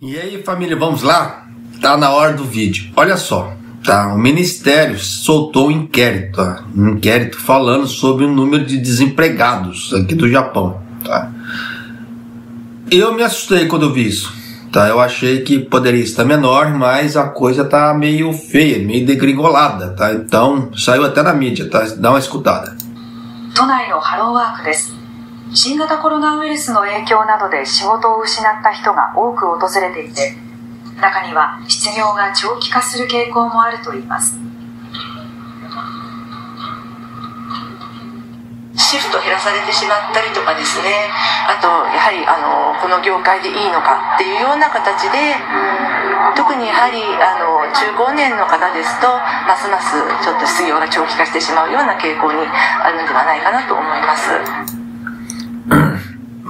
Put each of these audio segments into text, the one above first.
E aí, família, vamos lá? Tá na hora do vídeo. Olha só, tá? O Ministério soltou um inquérito, tá? Um inquérito falando sobre o número de desempregados aqui do Japão, tá? Eu me assustei quando eu vi isso, tá? Eu achei que poderia estar menor, mas a coisa tá meio feia, meio degringolada, tá? Então, saiu até na mídia, tá? Dá uma escutada. 都内のハローワークです。新型コロナウイルスの影響などで仕事を失った人が多く訪れていて、中には失業が長期化する傾向もあるといいます。シフト減らされてしまったりとかですね、あとやはりこの業界でいいのかっていうような形で、特にやはり中高年の方ですとますますちょっと失業が長期化してしまうような傾向にあるんではないかなと思います。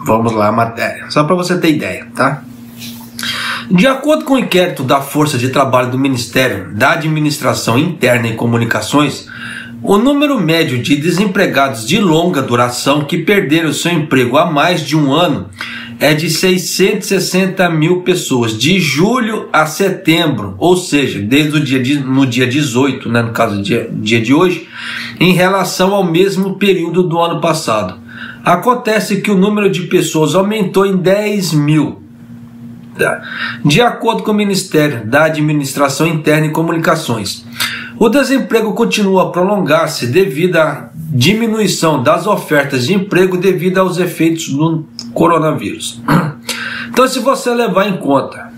Vamos lá a matéria, só para você ter ideia, tá? De acordo com o inquérito da Força de Trabalho do Ministério da Administração Interna e Comunicações, o número médio de desempregados de longa duração que perderam seu emprego há mais de um ano é de 660 mil pessoas, de julho a setembro, ou seja, desde no dia 18, né, no caso dia de hoje, em relação ao mesmo período do ano passado. Acontece que o número de pessoas aumentou em 10 mil. De acordo com o Ministério da Administração Interna e Comunicações, o desemprego continua a prolongar-se devido à diminuição das ofertas de emprego devido aos efeitos do coronavírus. Então, se você levar em conta,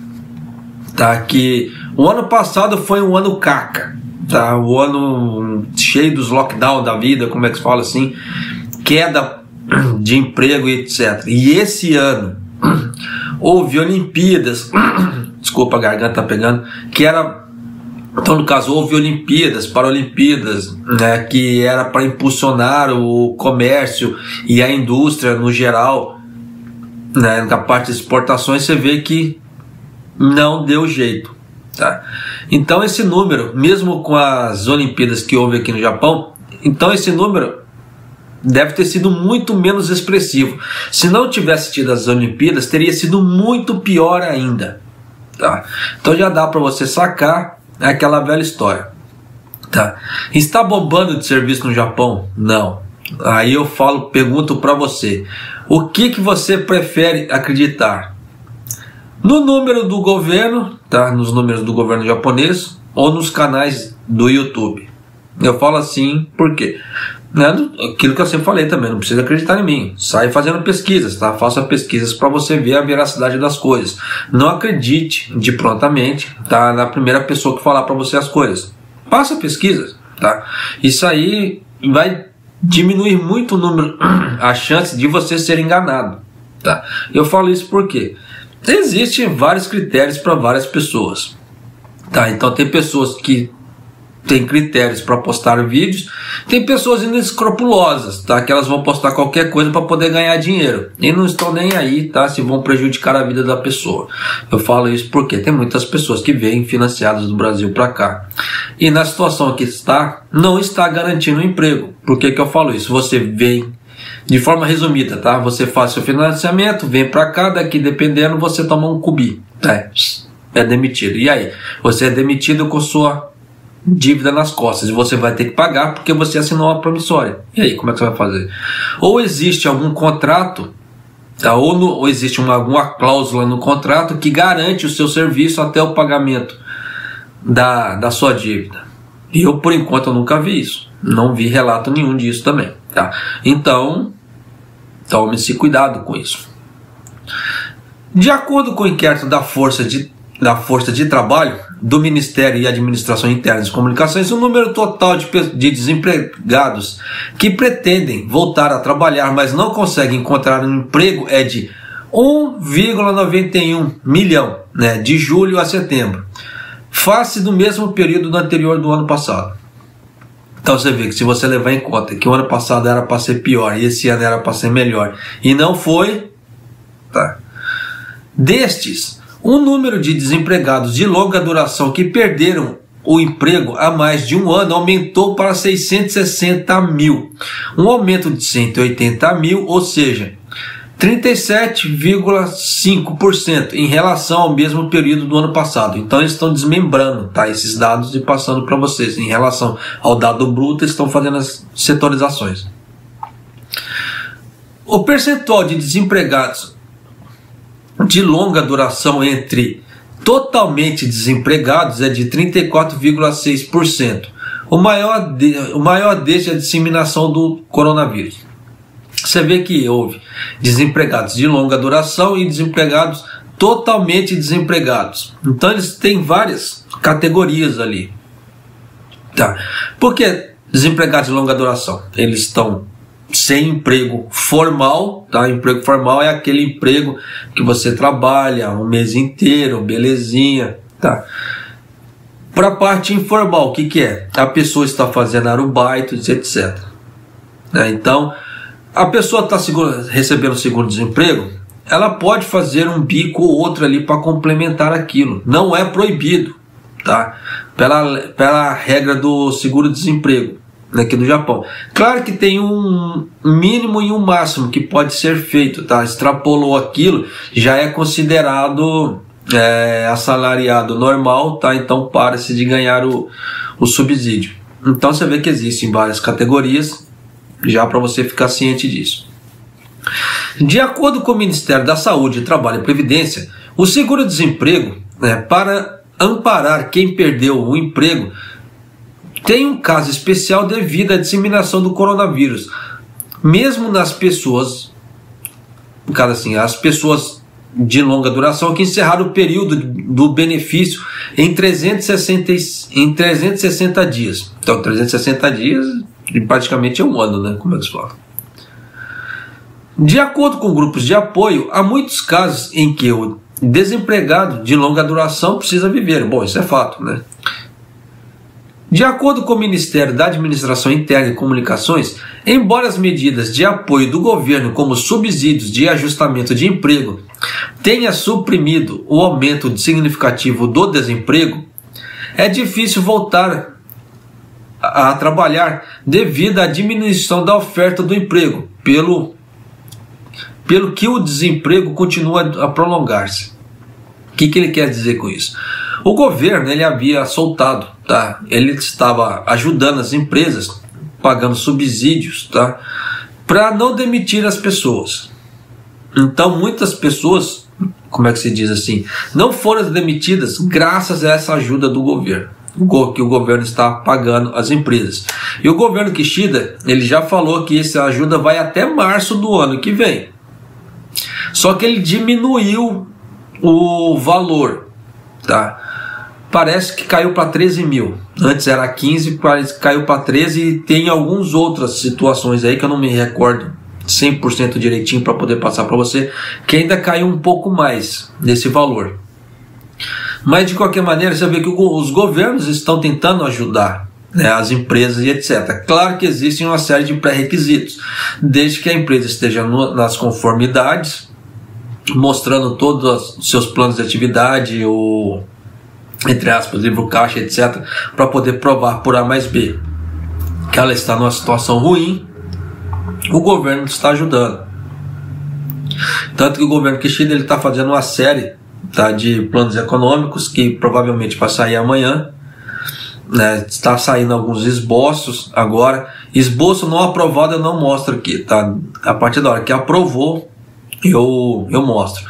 tá, que o ano passado foi um ano caca, tá, o ano cheio dos lockdowns da vida, como é que se fala assim, queda de emprego e etc. E esse ano houve Olimpíadas, desculpa, a garganta tá pegando, que era, então no caso houve Olimpíadas, Paralimpíadas, né, que era para impulsionar o comércio e a indústria no geral, né, na parte de exportações. Você vê que não deu jeito, tá? Então esse número, mesmo com as Olimpíadas que houve aqui no Japão, então esse número deve ter sido muito menos expressivo. Se não tivesse tido as Olimpíadas, teria sido muito pior ainda, tá? Então já dá para você sacar aquela velha história, tá? Está bombando de serviço no Japão? Não. Aí eu pergunto para você, o que você prefere acreditar? No número do governo, tá? Nos números do governo japonês ou nos canais do YouTube? Eu falo assim porque aquilo que eu sempre falei também, não precisa acreditar em mim, sai fazendo pesquisas, tá? Faça pesquisas para você ver a veracidade das coisas. Não acredite de prontamente, tá, na primeira pessoa que falar para você as coisas. Faça pesquisas, tá? Isso aí vai diminuir muito o número, a chance de você ser enganado, tá? Eu falo isso porque existem vários critérios para várias pessoas, tá? Então tem pessoas que tem critérios para postar vídeos, tem pessoas inescrupulosas, tá? Que elas vão postar qualquer coisa para poder ganhar dinheiro e não estão nem aí, tá? Se vão prejudicar a vida da pessoa. Eu falo isso porque tem muitas pessoas que vêm financiadas do Brasil para cá e na situação que está, não está garantindo um emprego. Por que eu falo isso? Você vem, de forma resumida, tá? Você faz seu financiamento, vem para cá, daqui dependendo você toma um cubi, tá? É demitido. E aí? Você é demitido com sua dívida nas costas e você vai ter que pagar porque você assinou uma promissória. E aí, como é que você vai fazer? Ou existe algum contrato, tá? Ou existe alguma cláusula no contrato que garante o seu serviço até o pagamento da sua dívida. E eu, por enquanto, eu nunca vi isso. Não vi relato nenhum disso também, tá? Então, tome-se cuidado com isso. De acordo com o inquérito da Força de Trabalho do Ministério e Administração Interna e Comunicações, o número total de desempregados que pretendem voltar a trabalhar, mas não conseguem encontrar um emprego é de 1,91 milhão, né, de julho a setembro, face do mesmo período do anterior do ano passado. Então você vê que se você levar em conta que o ano passado era para ser pior e esse ano era para ser melhor e não foi, tá? Destes, o número de desempregados de longa duração que perderam o emprego há mais de um ano aumentou para 660 mil, um aumento de 180 mil, ou seja, 37,5% em relação ao mesmo período do ano passado. Então eles estão desmembrando, tá, esses dados e passando para vocês. Em relação ao dado bruto, eles estão fazendo as setorizações. O percentual de desempregados de longa duração entre totalmente desempregados é de 34,6%. O maior desde a disseminação do coronavírus. Você vê que houve desempregados de longa duração e desempregados totalmente desempregados. Então eles têm várias categorias ali. Tá? Por que desempregados de longa duração? Eles estão sem emprego formal. Tá? Emprego formal é aquele emprego que você trabalha um mês inteiro, belezinha. Tá? Para a parte informal, o que é? A pessoa está fazendo arumbaitos, etc. Então, a pessoa está recebendo seguro-desemprego, ela pode fazer um bico ou outro ali para complementar aquilo. Não é proibido, tá? Pela regra do seguro-desemprego aqui no Japão. Claro que tem um mínimo e um máximo que pode ser feito, tá? Extrapolou aquilo, já é considerado assalariado normal, tá? Então para-se de ganhar o subsídio. Então você vê que existem várias categorias, já para você ficar ciente disso. De acordo com o Ministério da Saúde, Trabalho e Previdência, o seguro-desemprego, para amparar quem perdeu o emprego, tem um caso especial devido à disseminação do coronavírus. Mesmo nas pessoas, no caso assim, as pessoas de longa duração que encerraram o período do benefício em 360 dias. Então, 360 dias praticamente é um ano, né? Como é que se fala? De acordo com grupos de apoio, há muitos casos em que o desempregado de longa duração precisa viver. Bom, isso é fato, né? De acordo com o Ministério da Administração Interna e Comunicações, embora as medidas de apoio do governo, como subsídios de ajustamento de emprego, tenha suprimido o aumento significativo do desemprego, é difícil voltar a trabalhar devido à diminuição da oferta do emprego, pelo que o desemprego continua a prolongar-se. O que ele quer dizer com isso? O governo ele havia soltado, tá? Ele estava ajudando as empresas, pagando subsídios, tá? Para não demitir as pessoas. Então muitas pessoas, como é que se diz assim, não foram demitidas graças a essa ajuda do governo, que o governo está pagando às empresas. E o governo Kishida, ele já falou que essa ajuda vai até março do ano que vem. Só que ele diminuiu o valor, tá? Parece que caiu para 13 mil. Antes era 15, caiu para 13 e tem algumas outras situações aí que eu não me recordo 100% direitinho para poder passar para você, que ainda caiu um pouco mais desse valor. Mas de qualquer maneira, você vê que os governos estão tentando ajudar, né, as empresas e etc. Claro que existem uma série de pré-requisitos, desde que a empresa esteja nas conformidades, mostrando todos os seus planos de atividade, o, entre aspas, livro caixa, etc., para poder provar por A mais B que ela está numa situação ruim. O governo está ajudando. Tanto que o governo Kishida está fazendo uma série, tá, de planos econômicos que provavelmente vai sair amanhã, né? Está saindo alguns esboços agora. Esboço não aprovado eu não mostro aqui, tá? A partir da hora que aprovou eu mostro.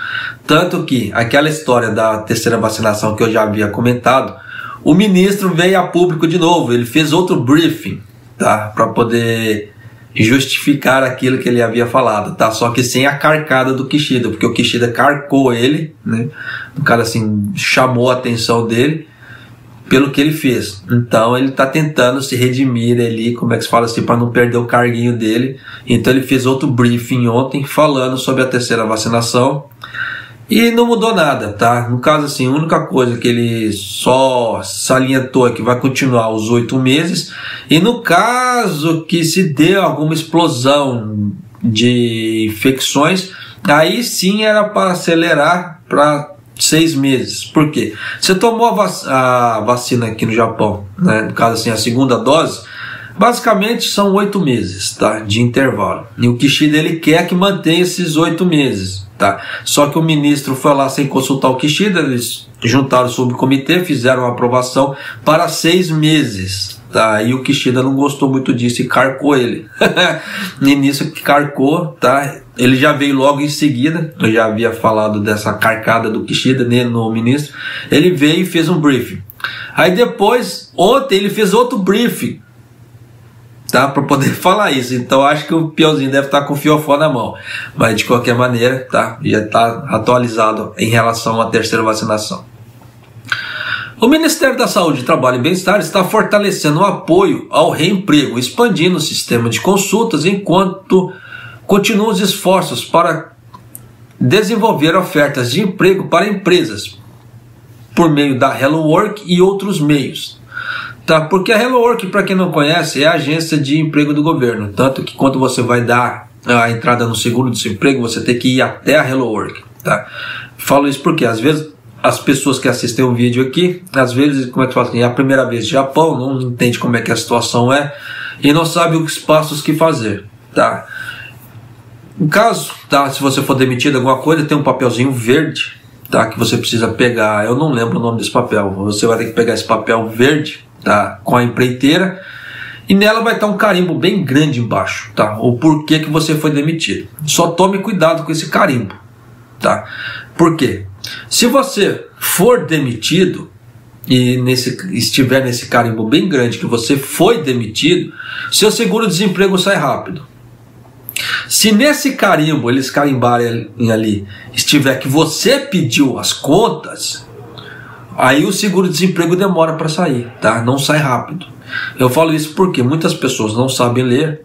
Tanto que aquela história da terceira vacinação que eu já havia comentado, o ministro veio a público de novo, ele fez outro briefing, tá, para poder justificar aquilo que ele havia falado, tá? Só que sem a carcada do Kishida, porque o Kishida carcou ele, né? O cara assim chamou a atenção dele pelo que ele fez. Então ele está tentando se redimir ali, como é que se fala assim, para não perder o carguinho dele. Então ele fez outro briefing ontem falando sobre a terceira vacinação e não mudou nada, tá? No caso assim, a única coisa que ele só salientou é que vai continuar os 8 meses, e no caso que se dê alguma explosão de infecções, aí sim era para acelerar para 6 meses. Por quê? Você tomou a vacina aqui no Japão, né? No caso assim, a segunda dose, Basicamente são 8 meses, tá, de intervalo. E o Kishida ele quer que mantenha esses 8 meses. Tá? Só que o ministro foi lá sem consultar o Kishida, eles juntaram o subcomitê, fizeram uma aprovação para 6 meses. Tá? E o Kishida não gostou muito disso e carcou ele. E nisso que carcou, tá? Ele já veio logo em seguida, eu já havia falado dessa carcada do Kishida nele, no ministro. Ele veio e fez um briefing. Aí depois, ontem ele fez outro briefing, tá, para poder falar isso. Então acho que o peãozinho deve estar com o fiofó na mão, mas de qualquer maneira, tá, já está atualizado em relação à terceira vacinação. O Ministério da Saúde, Trabalho e Bem-Estar está fortalecendo o apoio ao reemprego, expandindo o sistema de consultas, enquanto continuam os esforços para desenvolver ofertas de emprego para empresas por meio da Hello Work e outros meios. Tá? Porque a Hello Work, para quem não conhece, é a agência de emprego do governo. Tanto que quando você vai dar a entrada no seguro-desemprego, você tem que ir até a Hello Work. Tá? Falo isso porque às vezes as pessoas que assistem o vídeo aqui, às vezes, como é que fala assim, é a primeira vez no Japão, não entende como é que a situação é e não sabe os passos que fazer. Tá? No caso, tá, se você for demitido alguma coisa, tem um papelzinho verde, tá, que você precisa pegar. Eu não lembro o nome desse papel. Você vai ter que pegar esse papel verde, tá, com a empreiteira, e nela vai estar um carimbo bem grande embaixo, tá, o porquê que você foi demitido. Só tome cuidado com esse carimbo, tá? Por quê? Se você for demitido e estiver nesse carimbo bem grande que você foi demitido, seu seguro-desemprego sai rápido. Se nesse carimbo, eles carimbarem ali, estiver que você pediu as contas, aí o seguro-desemprego demora para sair, tá? Não sai rápido. Eu falo isso porque muitas pessoas não sabem ler,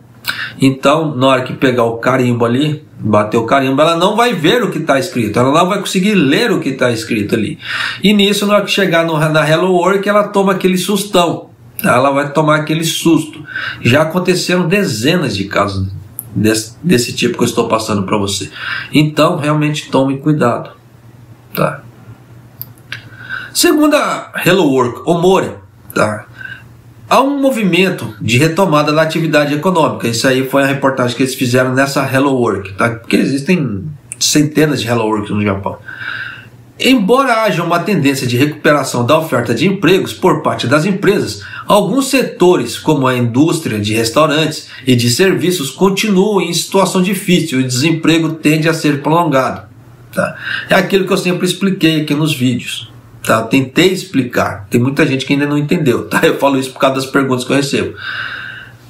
então na hora que pegar o carimbo ali, bater o carimbo, ela não vai ver o que está escrito, ela não vai conseguir ler o que está escrito ali. E nisso, na hora que chegar na Hello Work, ela toma aquele sustão, tá? Ela vai tomar aquele susto. Já aconteceram dezenas de casos desse tipo que eu estou passando para você. Então, realmente tome cuidado, tá? Segundo a Hello Work Omori, tá, há um movimento de retomada da atividade econômica. Isso aí foi a reportagem que eles fizeram nessa Hello Work, tá? Porque existem centenas de Hello Work no Japão. Embora haja uma tendência de recuperação da oferta de empregos por parte das empresas, alguns setores, como a indústria de restaurantes e de serviços, continuam em situação difícil e o desemprego tende a ser prolongado. Tá? É aquilo que eu sempre expliquei aqui nos vídeos. Tá? Eu tentei explicar, tem muita gente que ainda não entendeu. Tá? Eu falo isso por causa das perguntas que eu recebo.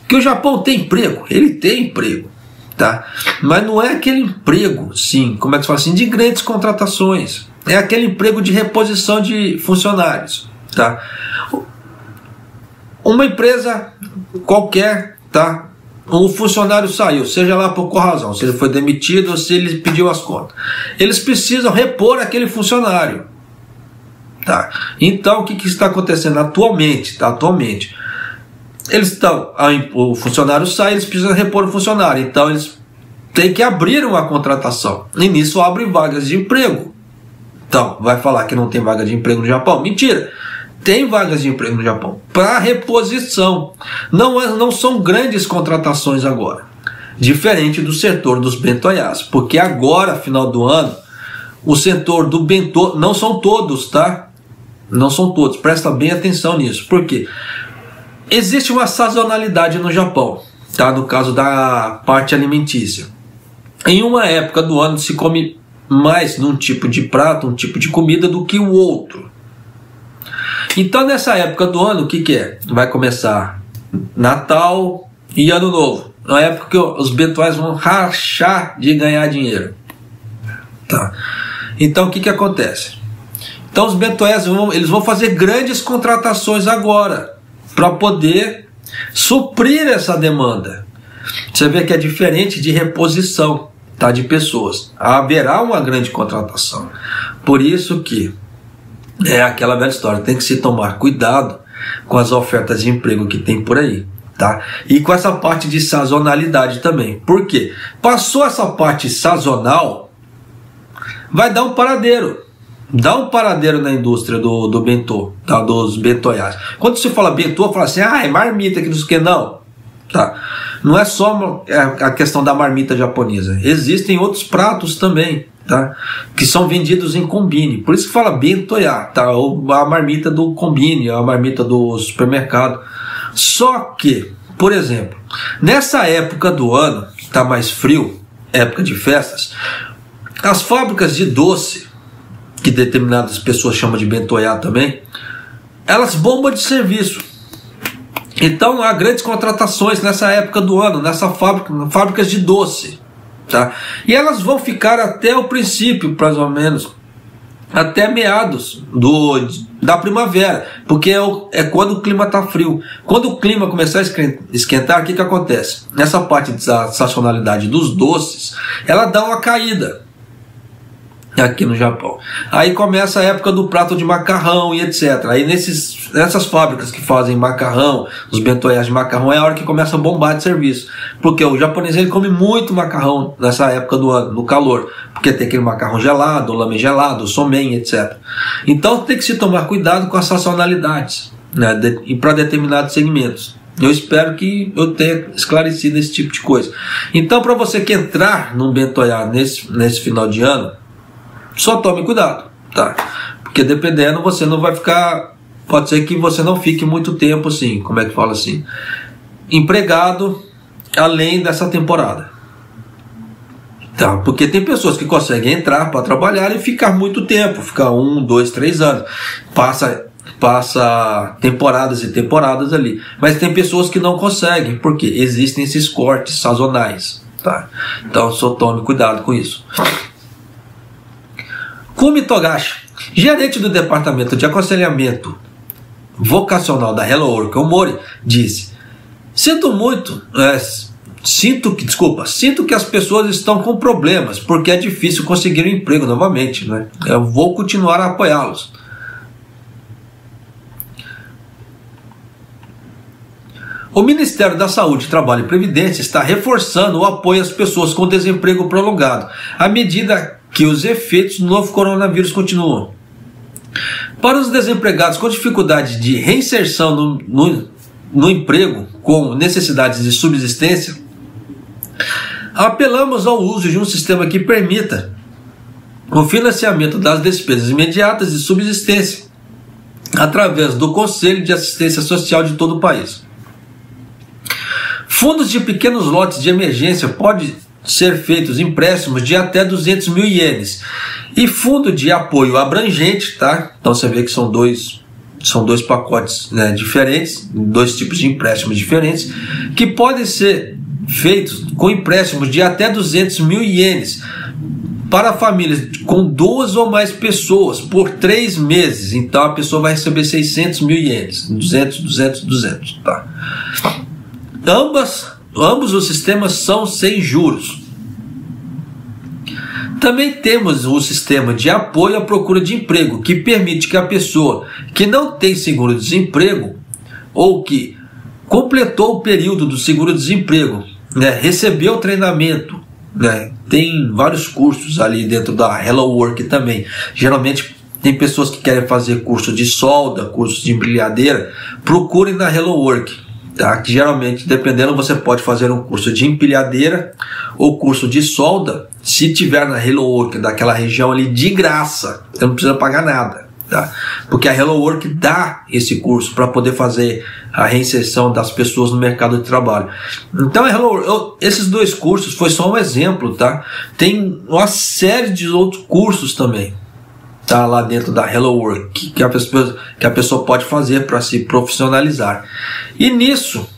Que o Japão tem emprego? Ele tem emprego. Tá? Mas não é aquele emprego, sim, como é que se fala assim, de grandes contratações. É aquele emprego de reposição de funcionários, tá? Uma empresa qualquer, tá? Um funcionário saiu, seja lá por qual razão, se ele foi demitido ou se ele pediu as contas. Eles precisam repor aquele funcionário, tá? Então, o que está acontecendo atualmente, tá? Atualmente, eles estão, o funcionário sai, eles precisam repor o funcionário. Então, eles têm que abrir uma contratação. E nisso abrem vagas de emprego. Então, vai falar que não tem vaga de emprego no Japão? Mentira! Tem vagas de emprego no Japão para reposição. Não são grandes contratações agora. Diferente do setor dos bentoyás. Porque agora, final do ano, o setor do bentô, não são todos, tá? Não são todos. Presta bem atenção nisso. Por quê? Existe uma sazonalidade no Japão, tá? No caso da parte alimentícia. Em uma época do ano se come mais num tipo de prato, um tipo de comida do que o outro. Então nessa época do ano, o que é? Vai começar Natal e Ano Novo. Na época que os bentoyás vão rachar de ganhar dinheiro. Tá? Então o que acontece? Então os bentoyás eles vão fazer grandes contratações agora, para poder suprir essa demanda. Você vê que é diferente de reposição, tá, de pessoas. Haverá uma grande contratação. Por isso que é aquela velha história, tem que se tomar cuidado com as ofertas de emprego que tem por aí, tá? E com essa parte de sazonalidade também. Por quê? Passou essa parte sazonal, vai dar um paradeiro. Dá um paradeiro na indústria do bentô, tá? Dos bentoyás. Quando se fala bentô, fala assim, é marmita, que não sei o que, não. tá? Não é só a questão da marmita japonesa, existem outros pratos também, tá? Que são vendidos em combine, por isso que fala bentoya, tá? Ou a marmita do combine, a marmita do supermercado. Só que, por exemplo, nessa época do ano, que está mais frio, época de festas, as fábricas de doce, que determinadas pessoas chamam de bentoya também, elas bombam de serviço. Então há grandes contratações nessa época do ano, fábricas de doce, tá? E elas vão ficar até o princípio, mais ou menos, até meados da primavera, porque é quando o clima está frio. Quando o clima começar a esquentar, o que acontece? Nessa parte da sazonalidade dos doces, ela dá uma caída aqui no Japão. Aí começa a época do prato de macarrão e etc. Aí nessas fábricas que fazem macarrão, os bentoyas de macarrão, é a hora que começa a bombar de serviço, porque o japonês ele come muito macarrão nessa época do ano, no calor, porque tem aquele macarrão gelado, o lamen gelado, o somen, etc. Então tem que se tomar cuidado com as sazonalidades, né, e para determinados segmentos. Eu espero que eu tenha esclarecido esse tipo de coisa. Então, para você que entrar num bentoya nesse final de ano, só tome cuidado, tá? Porque dependendo, você não vai ficar... Pode ser que você não fique muito tempo assim, como é que fala assim, empregado além dessa temporada, tá? Porque tem pessoas que conseguem entrar para trabalhar e ficar muito tempo, ficar 1, 2, 3 anos, passa temporadas e temporadas ali. Mas tem pessoas que não conseguem, porque existem esses cortes sazonais, tá? Então só tome cuidado com isso. Kumi Togashi, gerente do departamento de aconselhamento vocacional da Hello Work Omori, disse: sinto que as pessoas estão com problemas, porque é difícil conseguir um emprego novamente, né? Eu vou continuar a apoiá-los. O Ministério da Saúde, Trabalho e Previdência está reforçando o apoio às pessoas com desemprego prolongado, à medida que os efeitos do novo coronavírus continuam. Para os desempregados com dificuldade de reinserção no emprego, com necessidades de subsistência, apelamos ao uso de um sistema que permita o financiamento das despesas imediatas de subsistência através do Conselho de Assistência Social de todo o país. Fundos de pequenos lotes de emergência podem ser feitos empréstimos de até 200 mil ienes. E fundo de apoio abrangente, tá? Então você vê que são dois pacotes, né, diferentes, dois tipos de empréstimos diferentes, que podem ser feitos com empréstimos de até 200 mil ienes para famílias com 2 ou mais pessoas por 3 meses. Então a pessoa vai receber 600 mil ienes, 200, tá? Ambos os sistemas são sem juros. Também temos o sistema de apoio à procura de emprego, que permite que a pessoa que não tem seguro-desemprego ou que completou o período do seguro-desemprego, né, recebeu treinamento, né, tem vários cursos ali dentro da Hello Work também. Geralmente tem pessoas que querem fazer curso de solda, curso de empilhadeira, procurem na Hello Work. Tá? Que geralmente, dependendo, você pode fazer um curso de empilhadeira ou curso de solda, se tiver na Hello Work daquela região ali de graça, você não precisa pagar nada, tá? Porque a Hello Work dá esse curso para poder fazer a reinserção das pessoas no mercado de trabalho. Então a Hello Work, esses 2 cursos foi só um exemplo, tá? Tem uma série de outros cursos também, tá, lá dentro da Hello Work, que a pessoa pode fazer para se profissionalizar. E nisso,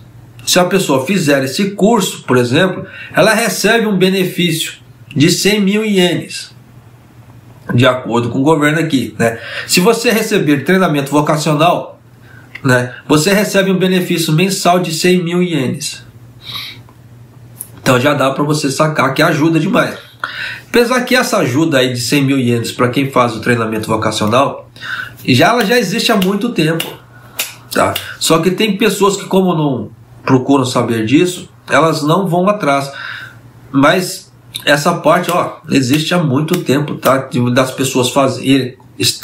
se a pessoa fizer esse curso, por exemplo, ela recebe um benefício de 100 mil ienes, de acordo com o governo aqui, né? Se você receber treinamento vocacional, né, você recebe um benefício mensal de 100 mil ienes. Então já dá para você sacar que ajuda demais. Apesar que essa ajuda aí de 100 mil ienes para quem faz o treinamento vocacional, ela já existe há muito tempo, tá? Só que tem pessoas que, como não procuram saber disso, elas não vão atrás. Mas essa parte, existe há muito tempo, tá? Das pessoas fazerem,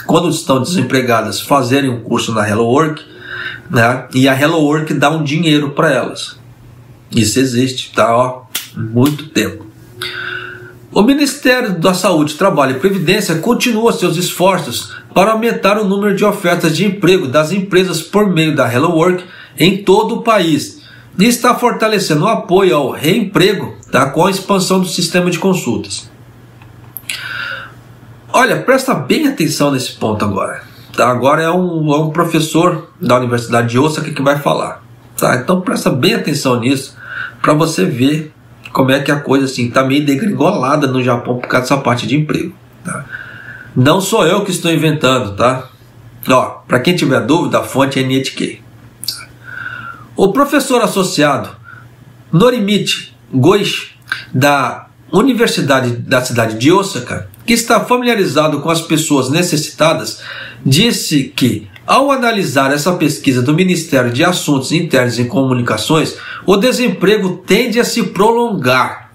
quando estão desempregadas, fazerem um curso na Hello Work, né? E a Hello Work dá um dinheiro para elas. Isso existe, tá? Ó, muito tempo. O Ministério da Saúde, Trabalho e Previdência continua seus esforços para aumentar o número de ofertas de emprego das empresas por meio da Hello Work em todo o país e está fortalecendo o apoio ao reemprego, tá, com a expansão do sistema de consultas. Olha, presta bem atenção nesse ponto agora. Tá? Agora é um professor da Universidade de Osaka que vai falar. Tá? Então presta bem atenção nisso para você ver como é que a coisa assim está meio degringolada no Japão por causa dessa parte de emprego. Tá? Não sou eu que estou inventando, tá? Para quem tiver dúvida, a fonte é NHK. O professor associado Norimichi Goichi, da Universidade da cidade de Osaka, que está familiarizado com as pessoas necessitadas, disse que, ao analisar essa pesquisa do Ministério de Assuntos Internos e Comunicações, o desemprego tende a se prolongar.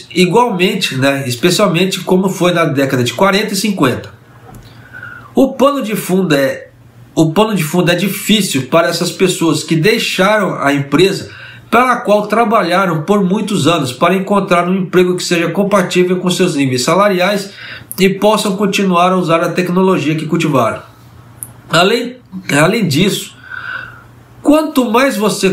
Igualmente, né, especialmente como foi na década de 40 e 50. O pano de fundo é difícil para essas pessoas que deixaram a empresa para a qual trabalharam por muitos anos para encontrar um emprego que seja compatível com seus níveis salariais e possam continuar a usar a tecnologia que cultivaram. Além disso, quanto mais você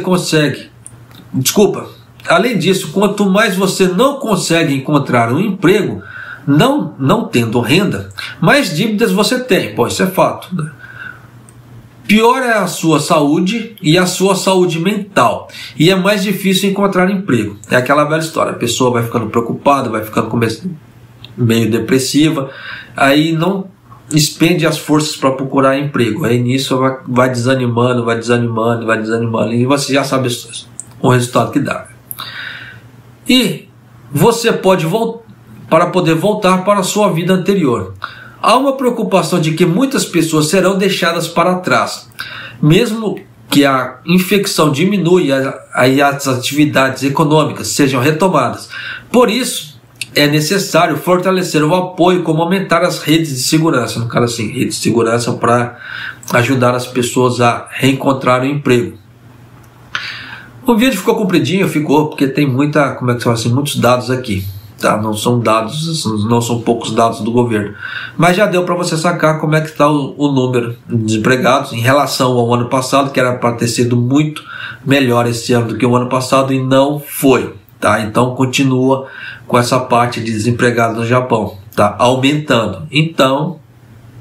não consegue encontrar um emprego, não tendo renda, mais dívidas você tem. Pô, isso é fato, né? Pior é a sua saúde e a sua saúde mental. E é mais difícil encontrar emprego. É aquela velha história. A pessoa vai ficando preocupada, vai ficando meio depressiva. Aí não expende as forças para procurar emprego. Aí nisso vai desanimando. E você já sabe o resultado que dá. E você pode para poder voltar para a sua vida anterior. Há uma preocupação de que muitas pessoas serão deixadas para trás, mesmo que a infecção diminua e as atividades econômicas sejam retomadas. Por isso, é necessário fortalecer o apoio, como aumentar as redes de segurança, no caso assim, redes de segurança para ajudar as pessoas a reencontrar o emprego. O vídeo ficou compridinho, porque tem muitos dados aqui. Tá, não são poucos dados do governo, mas já deu para você sacar como é que está o número de desempregados em relação ao ano passado, que era para ter sido muito melhor esse ano do que o ano passado, e não foi, tá? Então continua com essa parte de desempregados no Japão, tá? Aumentando. Então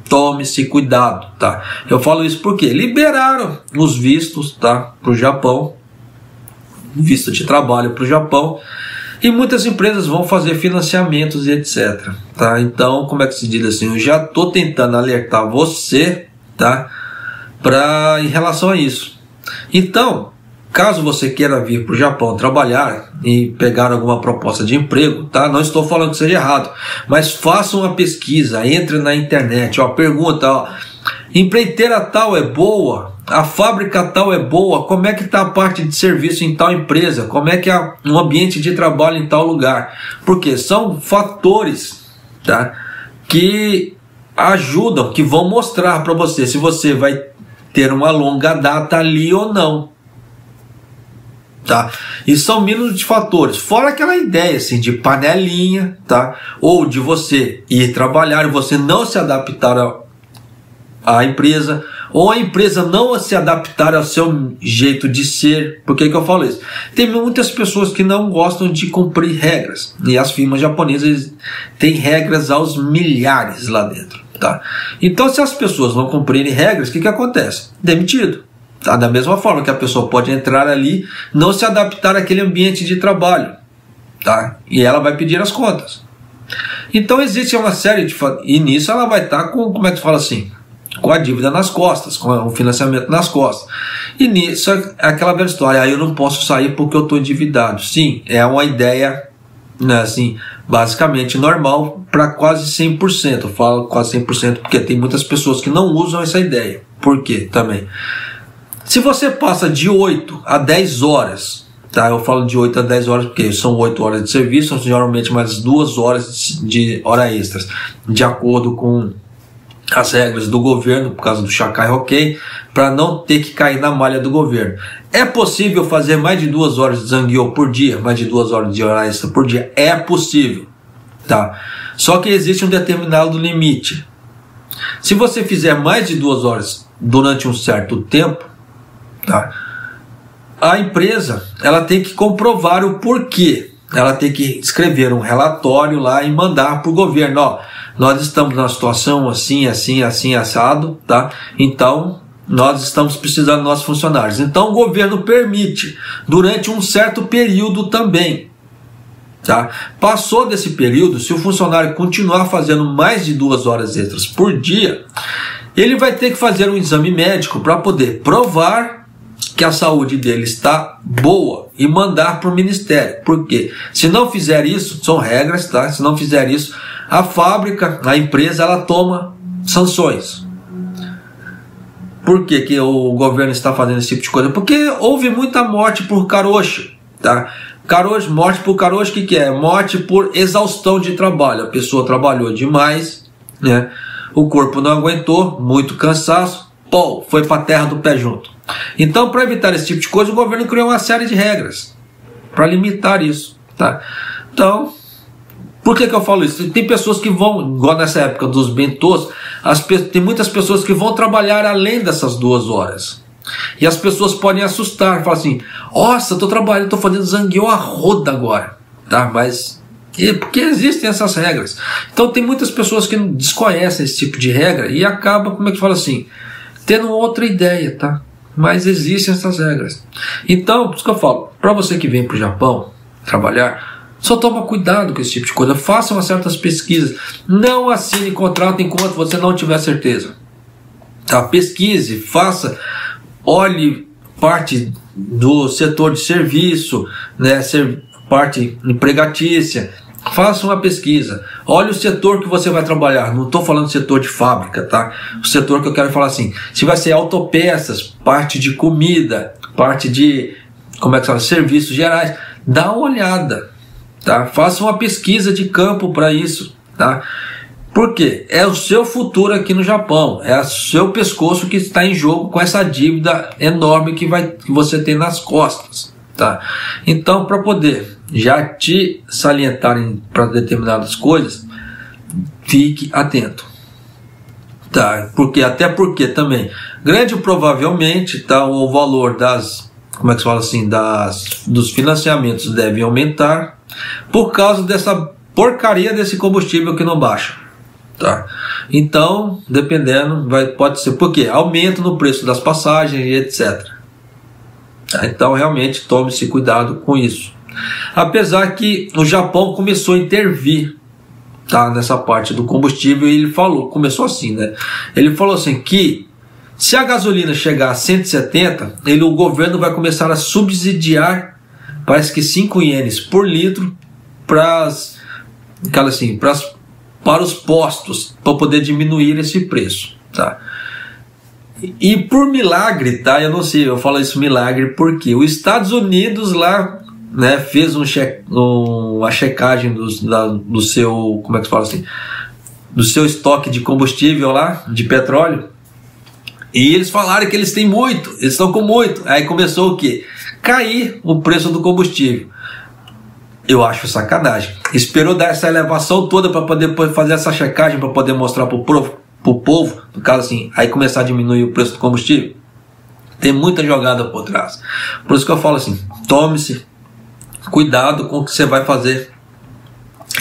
tome-se cuidado, tá? Eu falo isso porque liberaram os vistos, tá, para o Japão, visto de trabalho para o Japão. E muitas empresas vão fazer financiamentos e etc. Tá? Então, como é que se diz assim? Eu já estou tentando alertar você, tá? Em relação a isso. Então, caso você queira vir para o Japão trabalhar e pegar alguma proposta de emprego, tá? Não estou falando que seja errado, mas faça uma pesquisa, entre na internet, pergunta, empreiteira tal é boa? A fábrica tal é boa? Como é que está a parte de serviço em tal empresa? Como é que é um ambiente de trabalho em tal lugar? Porque são fatores, tá, que ajudam, que vão mostrar para você se você vai ter uma longa data ali ou não. Tá? E são mínimos de fatores, fora aquela ideia assim, de panelinha, tá? Ou de você ir trabalhar e você não se adaptar à empresa, ou a empresa não se adaptar ao seu jeito de ser. Por que eu falo isso? Tem muitas pessoas que não gostam de cumprir regras, e as firmas japonesas têm regras aos milhares lá dentro, tá? Então, se as pessoas não cumprirem regras, o que acontece? Demitido, tá? Da mesma forma que a pessoa pode entrar ali, não se adaptar àquele ambiente de trabalho, tá? E ela vai pedir as contas. Então existe uma série de... E nisso ela vai estar com, como é que se fala assim? Com a dívida nas costas, com o financiamento nas costas. E nisso é aquela velha história, eu não posso sair porque eu estou endividado. Sim, é uma ideia, né, assim, basicamente normal para quase 100%. Eu falo quase 100% porque tem muitas pessoas que não usam essa ideia. Por quê? Também. Se você passa de 8 a 10 horas, tá? Eu falo de 8 a 10 horas porque são 8 horas de serviço, são geralmente mais 2 horas de hora extras, de acordo com as regras do governo por causa do Shakai Hokkien, para não ter que cair na malha do governo. É possível fazer mais de 2 horas de Zangyo por dia, mais de 2 horas de hora extra por dia? É possível, tá? Só que existe um determinado limite. Se você fizer mais de 2 horas durante um certo tempo, tá? A empresa, ela tem que comprovar o porquê. Ela tem que escrever um relatório lá e mandar para o governo, ó, nós estamos numa situação assim, assim, assim, assado, tá? Então, nós estamos precisando dos nossos funcionários. Então, o governo permite, durante um certo período também, tá? Passou desse período, se o funcionário continuar fazendo mais de 2 horas extras por dia, ele vai ter que fazer um exame médico para poder provar que a saúde dele está boa e mandar para o ministério. Por quê? Se não fizer isso, são regras, tá? Se não fizer isso, a fábrica, a empresa, ela toma sanções. Por que que o governo está fazendo esse tipo de coisa? Porque houve muita morte por karoshi, tá? Morte por karoshi, o que é? Morte por exaustão de trabalho. A pessoa trabalhou demais, né? O corpo não aguentou, muito cansaço, pô, foi para a terra do pé junto. Então, para evitar esse tipo de coisa, o governo criou uma série de regras para limitar isso, tá? Então, por que eu falo isso? Tem pessoas que vão, igual nessa época dos bentôs, tem muitas pessoas que vão trabalhar além dessas 2 horas. E as pessoas podem assustar, falar assim, nossa, estou trabalhando, estou fazendo Zangyo a roda agora, tá? Mas, porque existem essas regras. Então, tem muitas pessoas que desconhecem esse tipo de regra e acabam, como é que fala assim, tendo outra ideia, tá? Mas existem essas regras. Então, por isso que eu falo, para você que vem para o Japão trabalhar, só toma cuidado com esse tipo de coisa. Faça umas certas pesquisas. Não assine contrato enquanto você não tiver certeza. Tá? Pesquise, faça, olhe parte do setor de serviço, né? Parte empregatícia. Faça uma pesquisa. Olhe o setor que você vai trabalhar. Não estou falando setor de fábrica, tá? O setor que eu quero falar assim, se vai ser autopeças, parte de comida, parte de, como é que fala, serviços gerais. Dá uma olhada, tá? Faça uma pesquisa de campo para isso, tá? Por quê? É o seu futuro aqui no Japão. É o seu pescoço que está em jogo com essa dívida enorme que você tem nas costas, tá? Então, para poder já te salientarem para determinadas coisas, fique atento, tá? Até porque também, grande provavelmente, tá, o valor das, como é que se fala assim, dos financiamentos deve aumentar por causa dessa porcaria desse combustível que não baixa, tá? Então, dependendo, pode ser porque aumento no preço das passagens e etc. Tá? Então, realmente, tome-se cuidado com isso. Apesar que o Japão começou a intervir, tá, nessa parte do combustível, e ele começou assim, né? Ele falou assim que se a gasolina chegar a 170, o governo vai começar a subsidiar, parece que 5 ienes por litro para os postos, para poder diminuir esse preço, tá? E por milagre, tá? Eu não sei, eu falo isso milagre porque os Estados Unidos lá, né, fez uma checagem do seu, como é que se fala assim, do seu estoque de combustível lá, de petróleo, e eles falaram que eles têm muito, eles estão com muito. Aí começou o quê? Cair o preço do combustível. Eu acho sacanagem. Esperou dar essa elevação toda para poder fazer essa checagem, para poder mostrar para o povo, no caso assim, aí começar a diminuir o preço do combustível. Tem muita jogada por trás. Por isso que eu falo assim, tome-se cuidado com o que você vai fazer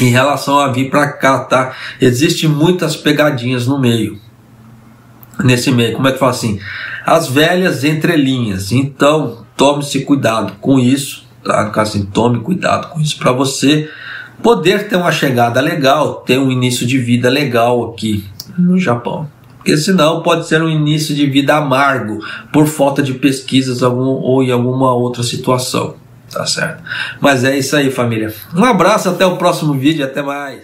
em relação a vir para cá, tá? Existem muitas pegadinhas no meio. Nesse meio, como é que fala assim? As velhas entrelinhas. Então, tome-se cuidado com isso, tá? No caso assim, tome cuidado com isso para você poder ter uma chegada legal, ter um início de vida legal aqui no Japão. Porque senão pode ser um início de vida amargo por falta de pesquisas ou em alguma outra situação. Tá certo? Mas é isso aí, família. Um abraço, até o próximo vídeo, até mais.